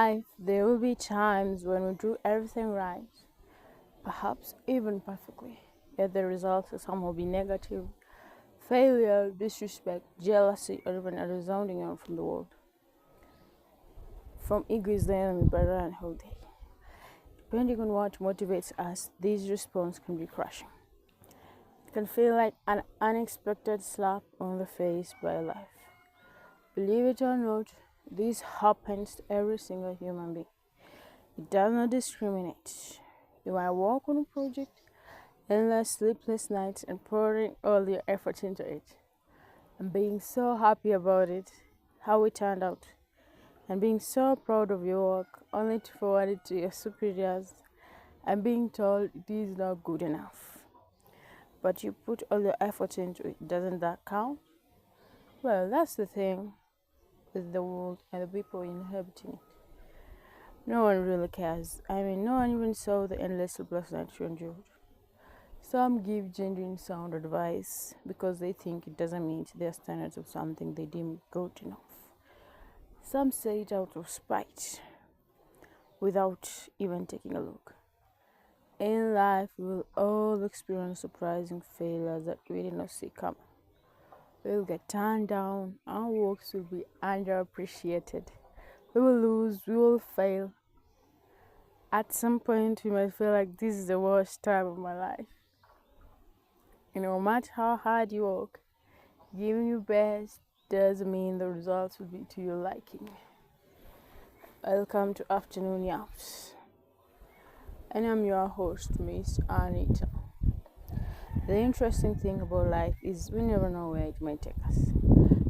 life, there will be times when we do everything right, perhaps even perfectly, yet the results will somehow be negative. Failure, disrespect, jealousy, or even a resounding no from the world. From ego is the enemy by Ryan Holiday. Depending on what motivates us, this response can be crushing. It can feel like an unexpected slap on the face by life. Believe it or not, this happens to every single human being. It does not discriminate. You might work on a project, endless sleepless nights, and pouring all your effort into it, and being so happy about it, how it turned out, and being so proud of your work, only to forward it to your superiors and being told it is not good enough. But you put all your effort into it, doesn't that count? Well, that's the thing with the world and the people inhabiting it. No one really cares. No one even saw the endless sleepless nights you endured. Some give genuine sound advice because they think it doesn't meet their standards of something they deem good enough. Some say it out of spite without even taking a look. In life, we will all experience surprising failures that we did not see coming. We will get turned down, our works will be underappreciated. We will lose, we will fail. At some point, we might feel like this is the worst time of my life. No matter how hard you work, giving your best doesn't mean the results will be to your liking. Welcome to Afternoon Yaps, and I'm your host, Miss Anita. The interesting thing about life is we never know where it might take us.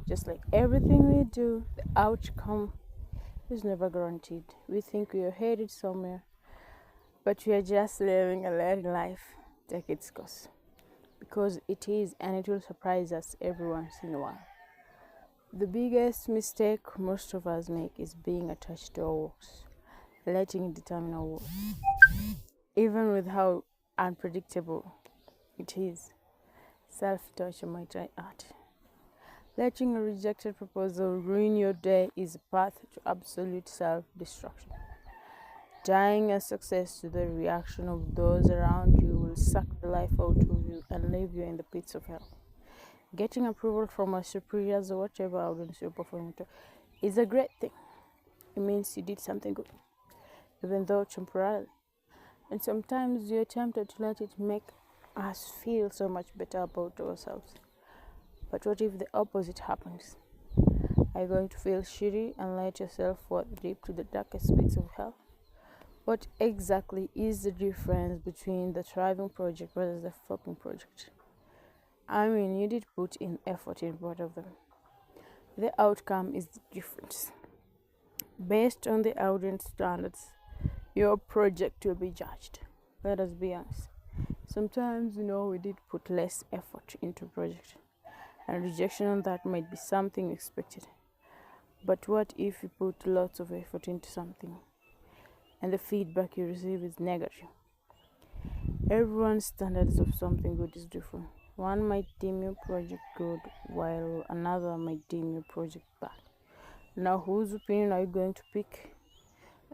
Just like everything we do, the outcome is never guaranteed. We think we are headed somewhere, but we are just living and letting life take its course. Because it is, and it will surprise us every once in a while. The biggest mistake most of us make is being attached to our works, letting it determine our worth, even with how unpredictable it is. Self-torture, might I add. Letting a rejected proposal ruin your day is a path to absolute self-destruction. Tying a success to the reaction of those around you will suck the life out of you and leave you in the pits of hell. Getting approval from our superiors or whatever audience you're performing to is a great thing. It means you did something good, even though temporarily. And sometimes you're tempted to let it make us feel so much better about ourselves. But what if the opposite happens? Are you going to feel shitty and let yourself fall deep to the darkest pits of hell? What exactly is the difference between the thriving project versus the flopping project? You did put in effort in both of them. The outcome is the difference. Based on the audience standards, your project will be judged. Let us be honest. Sometimes, we did put less effort into a project, and rejection on that might be something expected. But what if you put lots of effort into something, and the feedback you receive is negative? Everyone's standards of something good is different. One might deem your project good, while another might deem your project bad. Now, whose opinion are you going to pick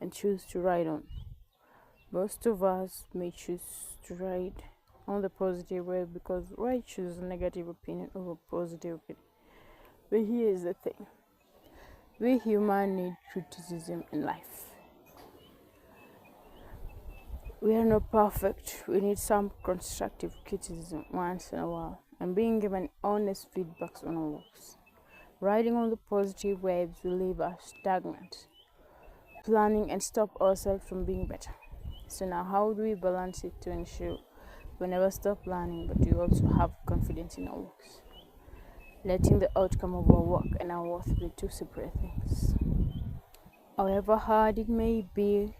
and choose to ride on? Most of us may choose to ride on the positive way because why choose a negative opinion over positive opinion? But here is the thing. We humans need criticism in life. We are not perfect. We need some constructive criticism once in a while and being given honest feedbacks on our works. Riding on the positive waves will leave us stagnant, planning and stop ourselves from being better. So now how do we balance it to ensure we never stop planning but we also have confidence in our works? Letting the outcome of our work and our worth be two separate things. However hard it may be,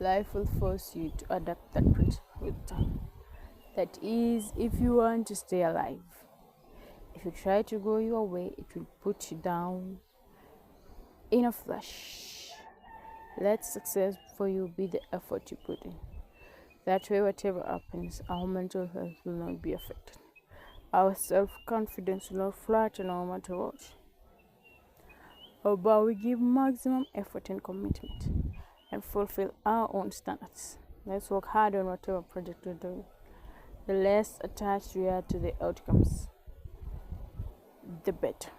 life will force you to adapt that principle with time. That is, if you want to stay alive. If you try to go your way, it will put you down in a flash. Let success for you be the effort you put in. That way, whatever happens, our mental health will not be affected. Our self-confidence will not flatten no matter what. but we give maximum effort and commitment and fulfill our own standards. Let's work hard on whatever project we're doing. The less attached we are to the outcomes, the better.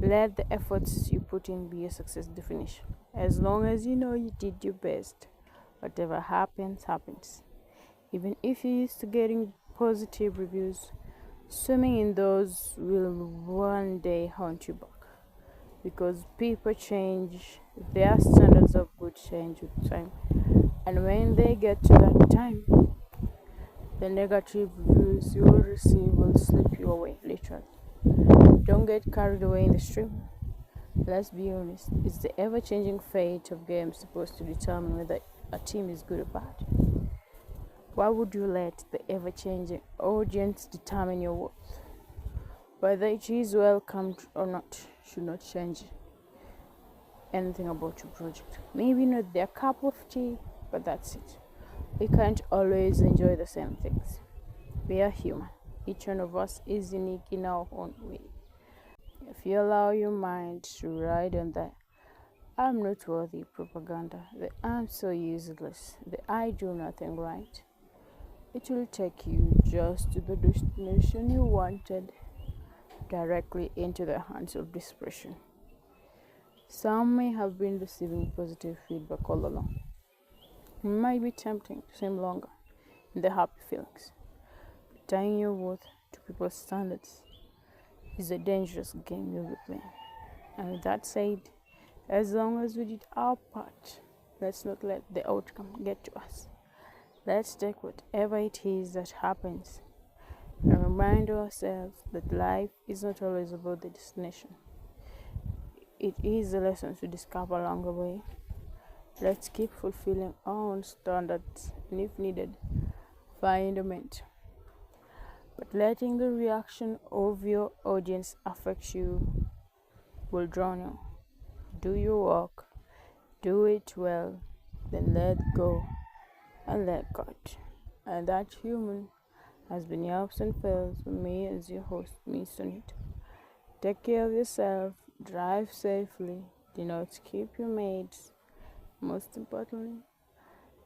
Let the efforts you put in be your success definition. As long as you know you did your best, whatever happens, happens. Even if you're used to getting positive reviews, swimming in those will one day haunt you back. Because people change, their standards of good change with time. And when they get to that time, the negative reviews you will receive will slip you away, literally. Don't get carried away in the stream. Let's be honest, is the ever-changing fate of games supposed to determine whether a team is good or bad? Why would you let the ever-changing audience determine your worth? Whether it is welcomed or not should not change anything about your project. Maybe not their cup of tea, but that's it. We can't always enjoy the same things. We are human. Each one of us is unique in our own way. If you allow your mind to ride on that "I'm not worthy" propaganda, the "I'm so useless", the "I do nothing right", it will take you just to the destination you wanted, directly into the hands of desperation. Some may have been receiving positive feedback all along. It might be tempting to seem longer in the happy feelings. Tying your worth to people's standards is a dangerous game you'll be playing. And with that said, as long as we did our part, let's not let the outcome get to us. Let's take whatever it is that happens and remind ourselves that life is not always about the destination. It is the lessons we discover along the way. Let's keep fulfilling our own standards and, if needed, find a mentor. But letting the reaction of your audience affect you will drown you. Do your work, do it well, then let go and let God. And that human has been your ups and fails with me as your host, Miss Sonita. Take care of yourself, drive safely, do not keep your mates. Most importantly,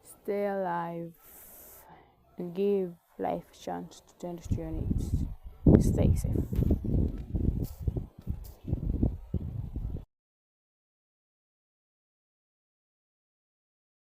stay alive and give life a chance to tend to your needs. Stay safe.